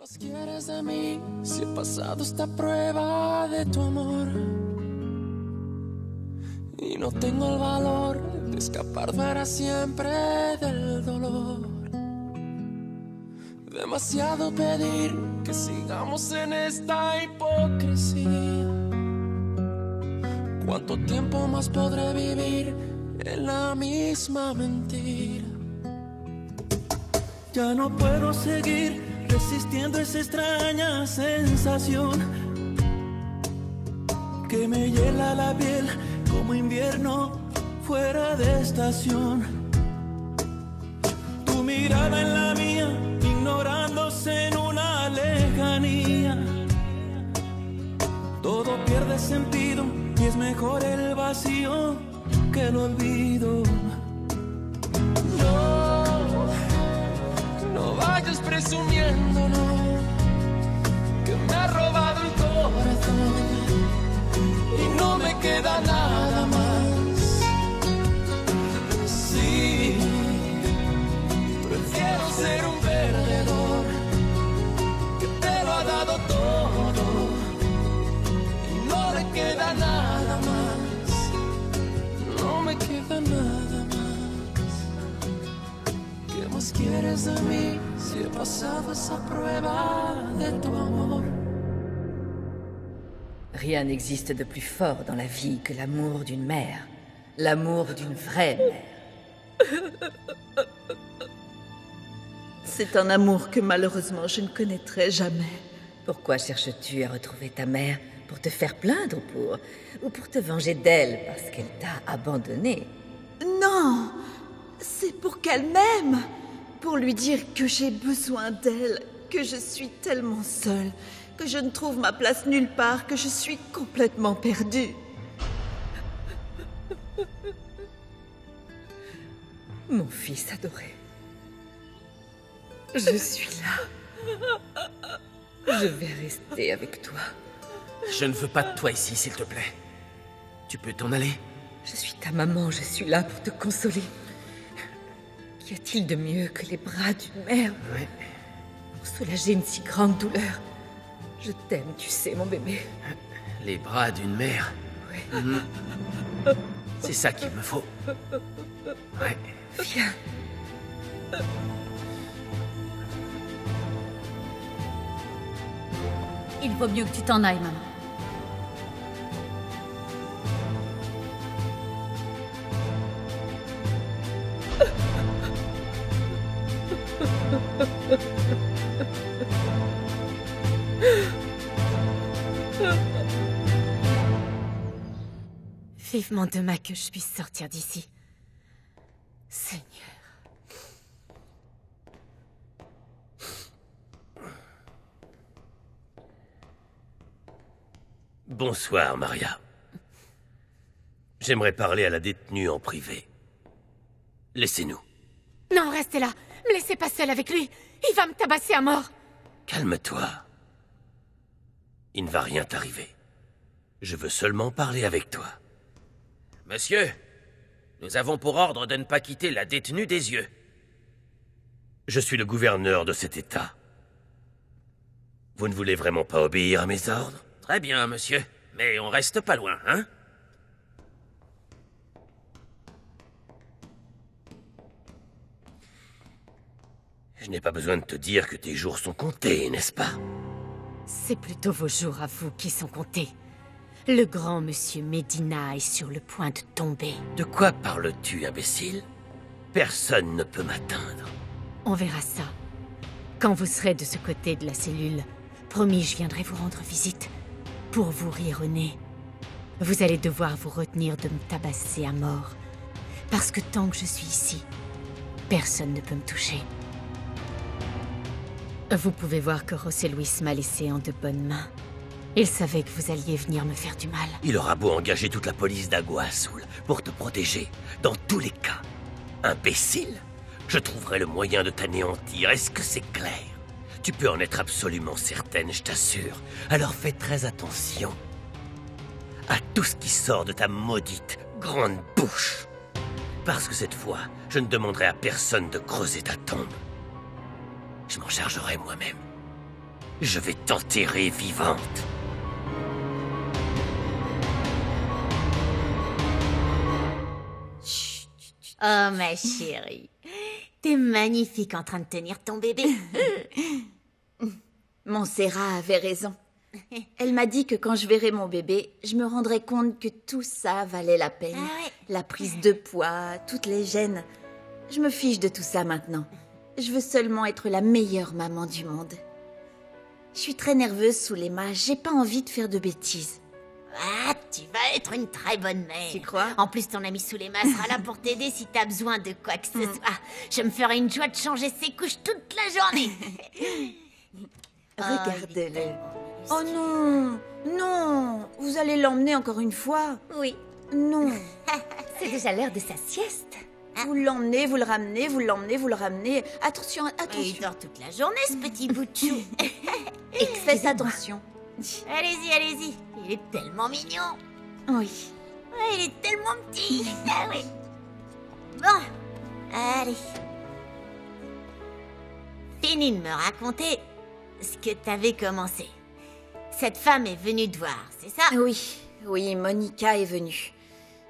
más quieres de mí si he pasado esta prueba de tu amor? Y no tengo el valor de escapar para siempre del dolor. Demasiado pedir que sigamos en esta hipocresía. ¿Cuánto tiempo más podré vivir en la misma mentira? Ya no puedo seguir resistiendo esa extraña sensación que me hiela la piel como invierno fuera de estación. Tu mirada en la mía, ignorándose en una lejanía. Todo pierde sentido y es mejor el vacío que el olvido. No vayas presumiendo, no, que me ha robado el corazón y no me queda nada más. Sí, prefiero ser un perdedor que te lo ha dado todo y no le queda nada más. No me queda nada más. ¿Qué más quieres de mí si he pasado esa prueba de tu amor? Rien n'existe de plus fort dans la vie que l'amour d'une mère. L'amour d'une vraie mère. C'est un amour que malheureusement je ne connaîtrai jamais. Pourquoi cherches-tu à retrouver ta mère? Pour te faire plaindre ou pour te venger d'elle parce qu'elle t'a abandonné? Non! C'est pour qu'elle m'aime! Pour lui dire que j'ai besoin d'elle, que je suis tellement seule, que je ne trouve ma place nulle part, que je suis complètement perdue. Mon fils adoré. Je suis là. Je vais rester avec toi. Je ne veux pas de toi ici, s'il te plaît. Tu peux t'en aller? Je suis ta maman, je suis là pour te consoler. Qu'y a-t-il de mieux que les bras d'une mère pour soulager une si grande douleur? Je t'aime, tu sais, mon bébé. Les bras d'une mère? Oui. C'est ça qu'il me faut. Ouais. Viens. Il vaut mieux que tu t'en ailles, maman. Vivement demain que je puisse sortir d'ici. Seigneur. Bonsoir, Maria. J'aimerais parler à la détenue en privé. Laissez-nous. Non, restez là. Me laissez pas seule avec lui. Il va me tabasser à mort. Calme-toi. Il ne va rien t'arriver. Je veux seulement parler avec toi. Monsieur, nous avons pour ordre de ne pas quitter la détenue des yeux. Je suis le gouverneur de cet État. Vous ne voulez vraiment pas obéir à mes ordres? Très bien, monsieur. Mais on reste pas loin, hein? Je n'ai pas besoin de te dire que tes jours sont comptés, n'est-ce pas? C'est plutôt vos jours à vous qui sont comptés. Le grand monsieur Medina est sur le point de tomber. De quoi parles-tu, imbécile? Personne ne peut m'atteindre. On verra ça. Quand vous serez de ce côté de la cellule, promis, je viendrai vous rendre visite. Pour vous rire au nez. Vous allez devoir vous retenir de me tabasser à mort. Parce que tant que je suis ici, personne ne peut me toucher. Vous pouvez voir que José Luis m'a laissé en de bonnes mains. Il savait que vous alliez venir me faire du mal. Il aura beau engager toute la police d'Agua Azul pour te protéger. Dans tous les cas, imbécile, je trouverai le moyen de t'anéantir. Est-ce que c'est clair? Tu peux en être absolument certaine, je t'assure. Alors fais très attention à tout ce qui sort de ta maudite grande bouche. Parce que cette fois, je ne demanderai à personne de creuser ta tombe. Je m'en chargerai moi-même. je vais t'enterrer vivante. Oh, ma chérie. T'es magnifique en train de tenir ton bébé. Montserrat avait raison. Elle m'a dit que quand je verrais mon bébé, je me rendrais compte que tout ça valait la peine. Ah ouais. La prise de poids, toutes les gênes. Je me fiche de tout ça maintenant. Je veux seulement être la meilleure maman du monde. Je suis très nerveuse sous les mâts, j'ai pas envie de faire de bêtises. Ah, tu vas être une très bonne mère. Tu crois? En plus, ton ami Souleyma sera là pour t'aider si t'as besoin de quoi que ce soit. Je me ferai une joie de changer ses couches toute la journée. Regarde-le. Oh non, non, vous allez l'emmener encore une fois? Oui, Non. c'est déjà l'heure de sa sieste. Vous l'emmenez, vous le ramenez, vous l'emmenez, vous le ramenez. Attention, Il attention. dort toute la journée, ce petit bout de chou. Faites attention. Allez-y, allez-y. Il est tellement mignon. Oui. Ouais, il est tellement petit. Ah oui. Bon, allez. Fini de me raconter ce que t'avais commencé. Cette femme est venue te voir, c'est ça? Oui, oui, Monica est venue.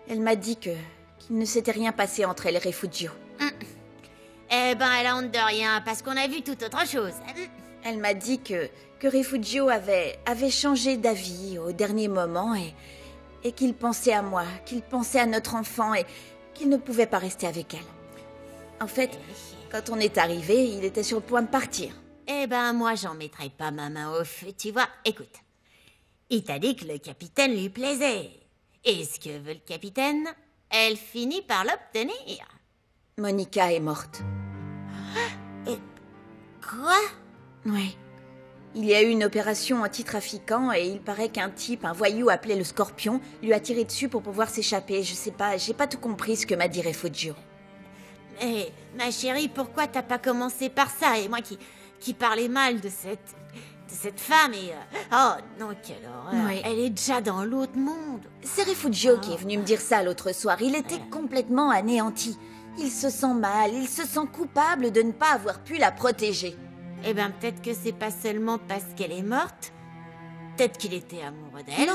Elle m'a dit qu'il ne s'était rien passé entre elle et Refugio. Eh ben, elle a honte de rien, parce qu'on a vu tout autre chose. Elle m'a dit que Refugio avait changé d'avis au dernier moment et qu'il pensait à moi, qu'il pensait à notre enfant et qu'il ne pouvait pas rester avec elle. En fait, quand on est arrivé, il était sur le point de partir. Eh ben, moi, j'en mettrai pas ma main au feu, tu vois. Écoute, il t'a dit que le capitaine lui plaisait. Et ce que veut le capitaine, elle finit par l'obtenir. Monica est morte. Quoi? Oui. Il y a eu une opération anti-trafiquant et il paraît qu'un type, un voyou appelé le Scorpion, lui a tiré dessus pour pouvoir s'échapper. Je sais pas, j'ai pas tout compris ce que m'a dit Refugio. Mais, ma chérie, pourquoi t'as pas commencé par ça? Et moi qui parlais mal de cette femme et... Oh, non, quelle horreur. Oui. Elle est déjà dans l'autre monde. C'est Refugio qui est venu me dire ça l'autre soir. Il était complètement anéanti. Il se sent mal, il se sent coupable de ne pas avoir pu la protéger. Eh ben, peut-être que c'est pas seulement parce qu'elle est morte. Peut-être qu'il était amoureux d'elle,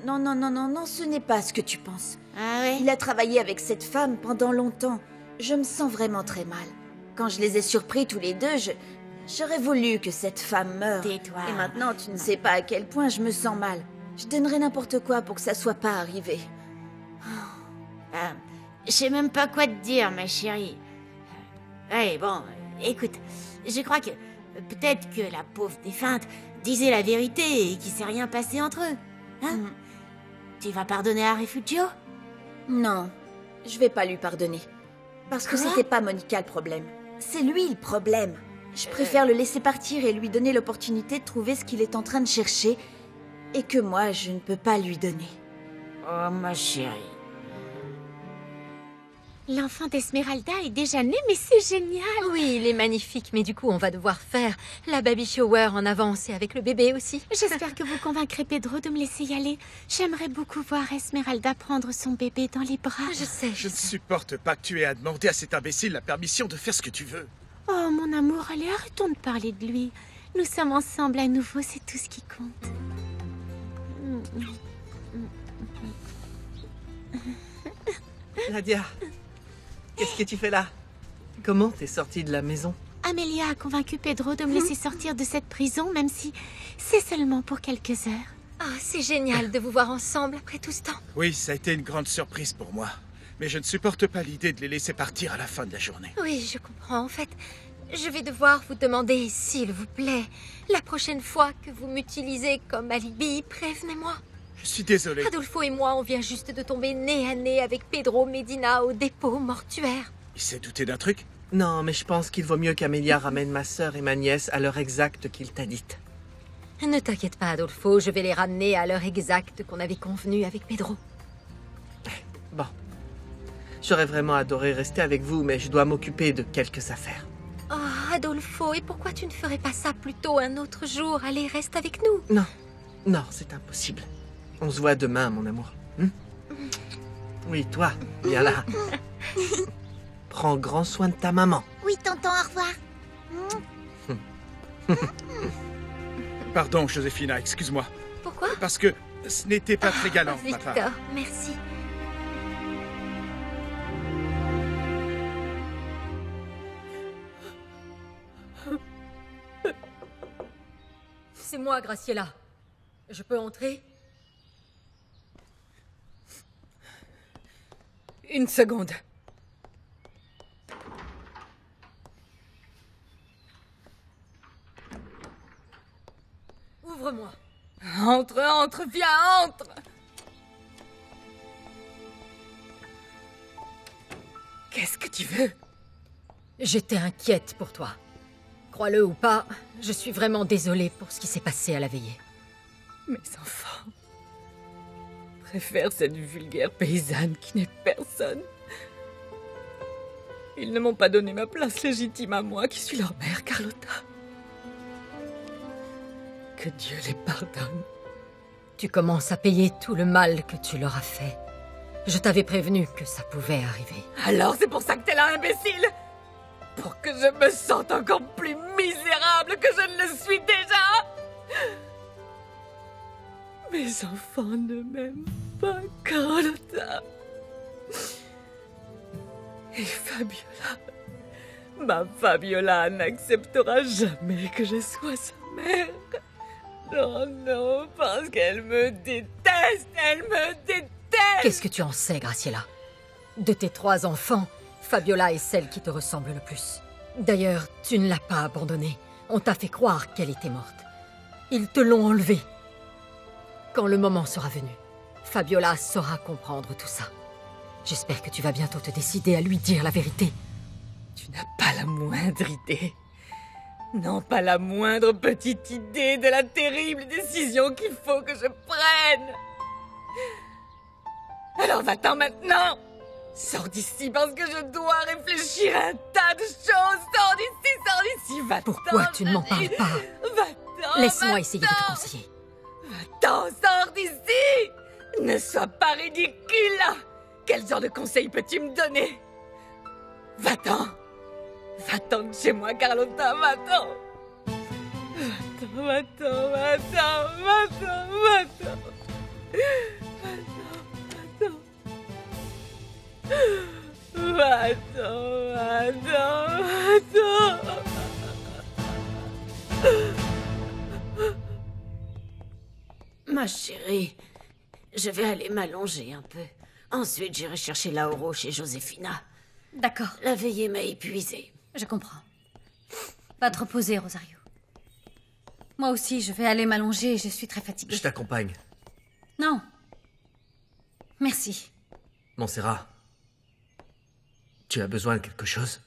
Non, ce n'est pas ce que tu penses. Ah ouais? Il a travaillé avec cette femme pendant longtemps. Je me sens vraiment très mal. Quand je les ai surpris tous les deux, j'aurais voulu que cette femme meure. Tais-toi. Et maintenant, tu ne sais pas à quel point je me sens mal. Je donnerais n'importe quoi pour que ça soit pas arrivé. Je sais même pas quoi te dire, ma chérie. Ouais, bon, écoute, je crois que peut-être que la pauvre défunte disait la vérité et qu'il s'est rien passé entre eux. Hein? Tu vas pardonner à Refugio? Non, je vais pas lui pardonner. Parce que Quoi? c'était pas Monica le problème. C'est lui le problème. Je préfère le laisser partir et lui donner l'opportunité de trouver ce qu'il est en train de chercher et que moi, je ne peux pas lui donner. Oh, ma chérie. L'enfant d'Esmeralda est déjà né, mais c'est génial. Oui, il est magnifique, mais du coup, on va devoir faire la baby shower en avance et avec le bébé aussi. J'espère que vous convaincrez Pedro de me laisser y aller. J'aimerais beaucoup voir Esmeralda prendre son bébé dans les bras. Je sais. Je ne supporte pas que tu aies à demander à cet imbécile la permission de faire ce que tu veux. Oh, mon amour, allez, arrêtons de parler de lui. Nous sommes ensemble à nouveau, c'est tout ce qui compte. Nadia, qu'est-ce que tu fais là? Comment t'es sortie de la maison? Amélia a convaincu Pedro de me laisser sortir de cette prison, même si c'est seulement pour quelques heures. Ah, c'est génial de vous voir ensemble après tout ce temps. Oui, ça a été une grande surprise pour moi. Mais je ne supporte pas l'idée de les laisser partir à la fin de la journée. Oui, je comprends. En fait, je vais devoir vous demander, s'il vous plaît, la prochaine fois que vous m'utilisez comme alibi, prévenez-moi. Je suis désolé. Adolfo et moi, on vient juste de tomber nez à nez avec Pedro Medina au dépôt mortuaire. Il s'est douté d'un truc? Non, mais je pense qu'il vaut mieux qu'Amélia ramène ma sœur et ma nièce à l'heure exacte qu'il t'a dite. Ne t'inquiète pas, Adolfo, je vais les ramener à l'heure exacte qu'on avait convenue avec Pedro. Bon. J'aurais vraiment adoré rester avec vous, mais je dois m'occuper de quelques affaires. Oh, Adolfo, et pourquoi tu ne ferais pas ça plutôt un autre jour? Allez, reste avec nous. Non, c'est impossible. On se voit demain, mon amour. Oui, toi, viens là. Prends grand soin de ta maman. Oui, tonton, au revoir. Pardon, Joséphina, excuse-moi. Pourquoi? Parce que ce n'était pas très galant, de ma part. Victor, merci. C'est moi, Graciela. Je peux entrer? Une seconde. Ouvre-moi. Entre, entre, viens, entre. Qu'est-ce que tu veux? J'étais inquiète pour toi. Crois-le ou pas, je suis vraiment désolée pour ce qui s'est passé à la veillée. Mes enfants préfèrent cette vulgaire paysanne qui n'est personne. Ils ne m'ont pas donné ma place légitime à moi, qui suis leur mère, Carlotta. Que Dieu les pardonne. Tu commences à payer tout le mal que tu leur as fait. Je t'avais prévenu que ça pouvait arriver. Alors c'est pour ça que t'es là, imbécile? Pour que je me sente encore plus misérable que je ne le suis déjà? Mes enfants ne m'aiment pas, Carlotta. Et Fabiola, ma Fabiola n'acceptera jamais que je sois sa mère. Non, non, parce qu'elle me déteste, elle me déteste. Qu'est-ce que tu en sais, Graciela? De tes 3 enfants, Fabiola est celle qui te ressemble le plus. D'ailleurs, tu ne l'as pas abandonnée. On t'a fait croire qu'elle était morte. Ils te l'ont enlevée. Quand le moment sera venu, Fabiola saura comprendre tout ça. J'espère que tu vas bientôt te décider à lui dire la vérité. Tu n'as pas la moindre idée. Non, pas la moindre petite idée de la terrible décision qu'il faut que je prenne. Alors va-t'en maintenant. Sors d'ici parce que je dois réfléchir à un tas de choses. Sors d'ici, va-t'en. Pourquoi tu ne m'en parles pas? Va-t'en. Laisse-moi essayer de te conseiller. Va-t'en, sors d'ici. Ne sois pas ridicule là. Quel genre de conseil peux-tu me donner? Va-t'en. Va-t'en de chez moi, Carlotta, va-t'en. Va-t'en, va-t'en, va-t'en, va-t'en, va-t'en. Va-t'en, va-t'en, va-t'en. Ma chérie, je vais aller m'allonger un peu. Ensuite, j'irai chercher Lauro chez Joséphina. D'accord, La veillée m'a épuisée. je comprends. Va te reposer, Rosario. Moi aussi, je vais aller m'allonger, je suis très fatiguée. Je t'accompagne. Non. Merci. Montserrat, tu as besoin de quelque chose?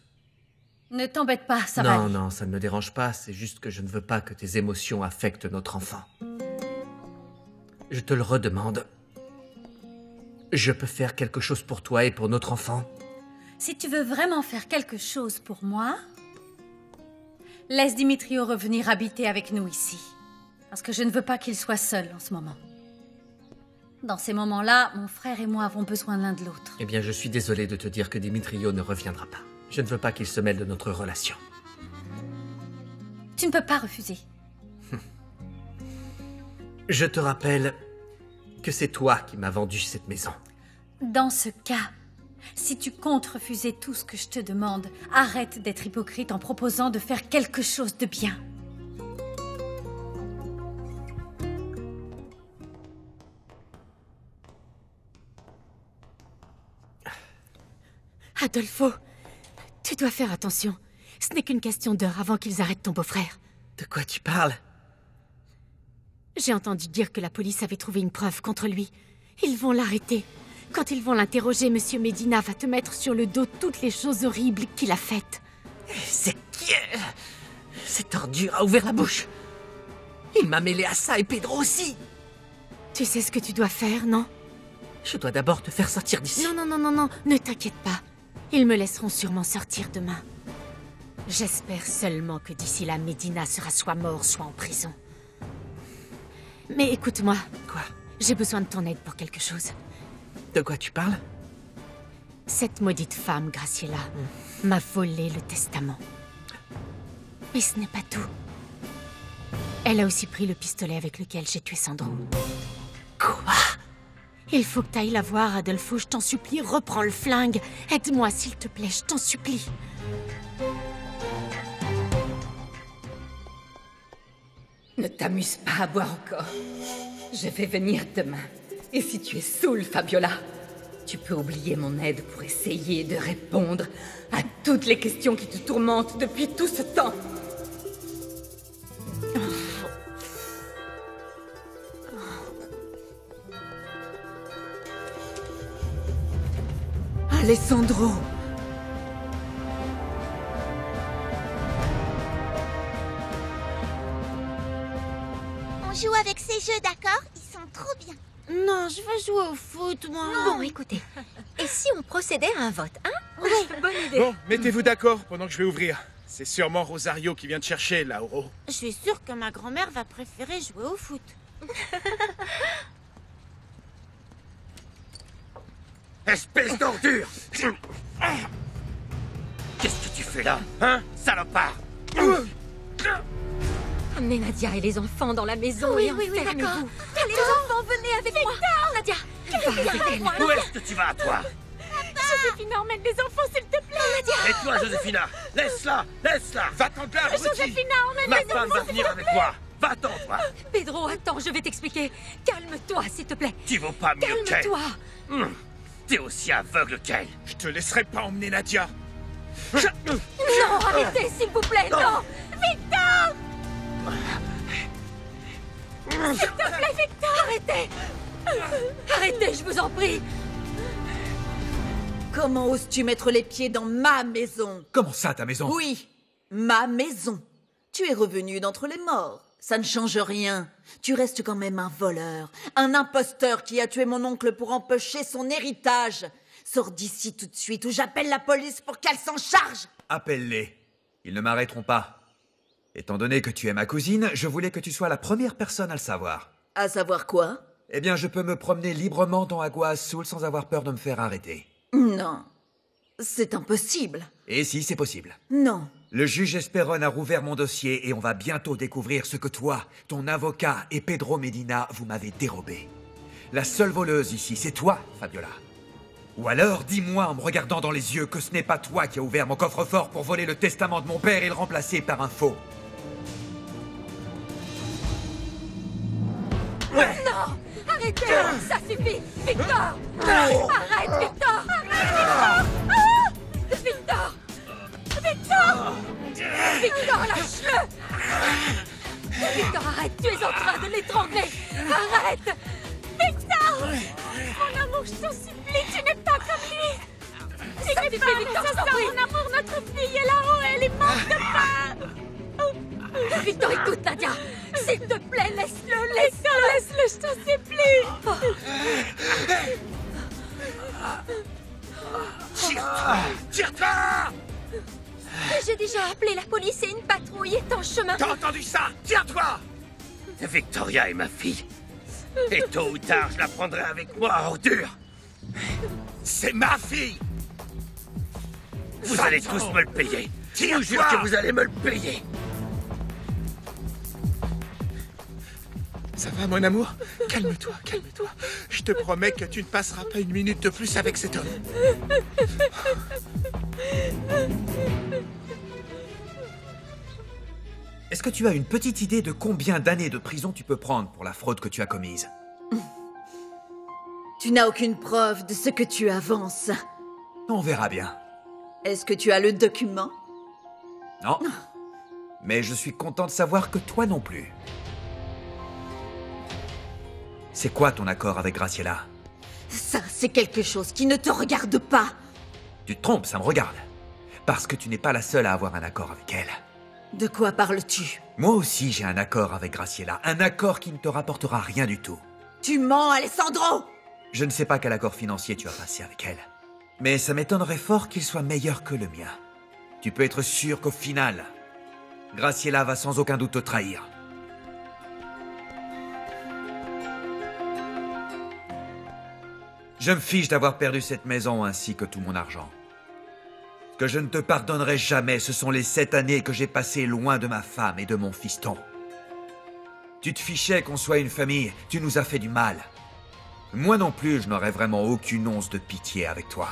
Ne t'embête pas, ça va Non, aller. non, ça ne me dérange pas, c'est juste que je ne veux pas que tes émotions affectent notre enfant. Je te le redemande. Je peux faire quelque chose pour toi et pour notre enfant? Si tu veux vraiment faire quelque chose pour moi, laisse Dimitrio revenir habiter avec nous ici. Parce que je ne veux pas qu'il soit seul en ce moment. Dans ces moments-là, mon frère et moi avons besoin l'un de l'autre. Eh bien, je suis désolé de te dire que Dimitrio ne reviendra pas. Je ne veux pas qu'il se mêle de notre relation. Tu ne peux pas refuser. Je te rappelle que c'est toi qui m'as vendu cette maison. Dans ce cas, si tu comptes refuser tout ce que je te demande, arrête d'être hypocrite en proposant de faire quelque chose de bien. Adolfo, tu dois faire attention. Ce n'est qu'une question d'heure avant qu'ils arrêtent ton beau-frère. De quoi tu parles? J'ai entendu dire que la police avait trouvé une preuve contre lui. Ils vont l'arrêter. Quand ils vont l'interroger, Monsieur Medina va te mettre sur le dos toutes les choses horribles qu'il a faites. C'est qui? Cet ordure a ouvert la bouche. Il m'a mêlé à ça et Pedro aussi. Tu sais ce que tu dois faire, non? Je dois d'abord te faire sortir d'ici. Non, non, non, non, non, ne t'inquiète pas. Ils me laisseront sûrement sortir demain. J'espère seulement que d'ici là, Medina sera soit mort, soit en prison. Mais écoute-moi. Quoi? J'ai besoin de ton aide pour quelque chose. De quoi tu parles? Cette maudite femme, Graciela, m'a volé le testament. Mais ce n'est pas tout. Elle a aussi pris le pistolet avec lequel j'ai tué Sandro. Quoi? Il faut que t'ailles la voir, Adolfo, je t'en supplie, reprends le flingue. Aide-moi, s'il te plaît, je t'en supplie. Ne t'amuse pas à boire encore. Je vais venir demain. Et si tu es saoul, Fabiola, tu peux oublier mon aide pour essayer de répondre à toutes les questions qui te tourmentent depuis tout ce temps. Alessandro! On joue avec ces jeux, d'accord? Ils sont trop bien. Non, je veux jouer au foot, moi. Bon, écoutez, et si on procédait à un vote, hein? Oui, bonne idée. Bon, mettez-vous d'accord pendant que je vais ouvrir. C'est sûrement Rosario qui vient te chercher, Lauro. Je suis sûre que ma grand-mère va préférer jouer au foot. Espèce d'ordure! Qu'est-ce que tu fais là, hein, salopard? Emmenez Nadia et les enfants dans la maison Oui, et oui, oui, enfermez-vous. d'accord. Les enfants, venez avec moi. Nadia, Où est-ce que tu vas, toi? Joséphina, emmène les enfants, s'il te plaît. Nadia, Et toi, Joséphina? Laisse-la! Laisse-la! Va-t'en de là, abruti! Joséphina, emmène Ma les femme va venir avec moi! Va-t'en, toi! Pedro, attends, je vais t'expliquer. Calme-toi, s'il te plaît. Tu vaux pas mieux qu'elle! Calme-toi. T'es aussi aveugle qu'elle! Je te laisserai pas emmener Nadia! Non, arrêtez, s'il vous plaît, non. Victor! S'il te plaît, Victor, arrêtez. Arrêtez, je vous en prie. Comment oses-tu mettre les pieds dans ma maison? Comment ça, ta maison? Oui, ma maison. Tu es revenu d'entre les morts. Ça ne change rien. Tu restes quand même un voleur, un imposteur qui a tué mon oncle pour empocher son héritage. Sors d'ici tout de suite ou j'appelle la police pour qu'elle s'en charge. Appelle-les. Ils ne m'arrêteront pas. Étant donné que tu es ma cousine, je voulais que tu sois la première personne à le savoir. À savoir quoi? Eh bien, je peux me promener librement dans Agua Azul sans avoir peur de me faire arrêter. Non, c'est impossible. Et si, c'est possible. Non. Le juge Esperon a rouvert mon dossier et on va bientôt découvrir ce que toi, ton avocat et Pedro Medina, vous m'avez dérobé. La seule voleuse ici, c'est toi, Fabiola. Ou alors, dis-moi en me regardant dans les yeux que ce n'est pas toi qui as ouvert mon coffre-fort pour voler le testament de mon père et le remplacer par un faux. Non, arrêtez, ça suffit. Victor, arrête, Victor, arrête, Victor. Victor, Victor, lâche-le. Victor, arrête, tu es en train de l'étrangler. Arrête. Victor, mon amour, je t'en supplie, tu n'es pas comme lui. Tu n'es pas, Victor, ça, mon amour, notre fille est là-haut, elle est morte de peur. Victor, écoute, Nadia. S'il te plaît, laisse-le, laisse-le, je t'en supplie. Tire-toi! Tire-toi! J'ai déjà appelé la police et une patrouille est en chemin. T'as entendu ça? Tire-toi! Victoria est ma fille. Et tôt ou tard, je la prendrai avec moi, ordure. C'est ma fille! Vous allez tous me le payer. Je vous jure que vous allez me le payer. Ça va, mon amour? Calme-toi, calme-toi. Je te promets que tu ne passeras pas une minute de plus avec cet homme. Est-ce que tu as une petite idée de combien d'années de prison tu peux prendre pour la fraude que tu as commise? Tu n'as aucune preuve de ce que tu avances. On verra bien. Est-ce que tu as le document? Non. Mais je suis content de savoir que toi non plus. C'est quoi ton accord avec Graciela? Ça, c'est quelque chose qui ne te regarde pas. Tu te trompes, ça me regarde. Parce que tu n'es pas la seule à avoir un accord avec elle. De quoi parles-tu? Moi aussi, j'ai un accord avec Graciela. Un accord qui ne te rapportera rien du tout. Tu mens, Alessandro! Je ne sais pas quel accord financier tu as passé avec elle. Mais ça m'étonnerait fort qu'il soit meilleur que le mien. Tu peux être sûr qu'au final, Graciela va sans aucun doute te trahir. Je me fiche d'avoir perdu cette maison ainsi que tout mon argent. Ce que je ne te pardonnerai jamais, ce sont les 7 années que j'ai passées loin de ma femme et de mon fiston. Tu te fichais qu'on soit une famille, tu nous as fait du mal. Moi non plus, je n'aurais vraiment aucune once de pitié avec toi.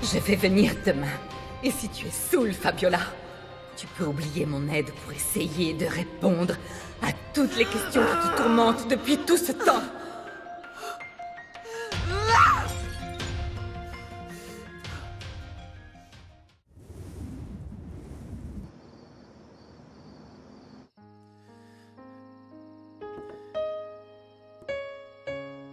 Je vais venir demain. Et si tu es saoul, Fabiola, tu peux oublier mon aide pour essayer de répondre à toutes les questions qui te tourmentent depuis tout ce temps.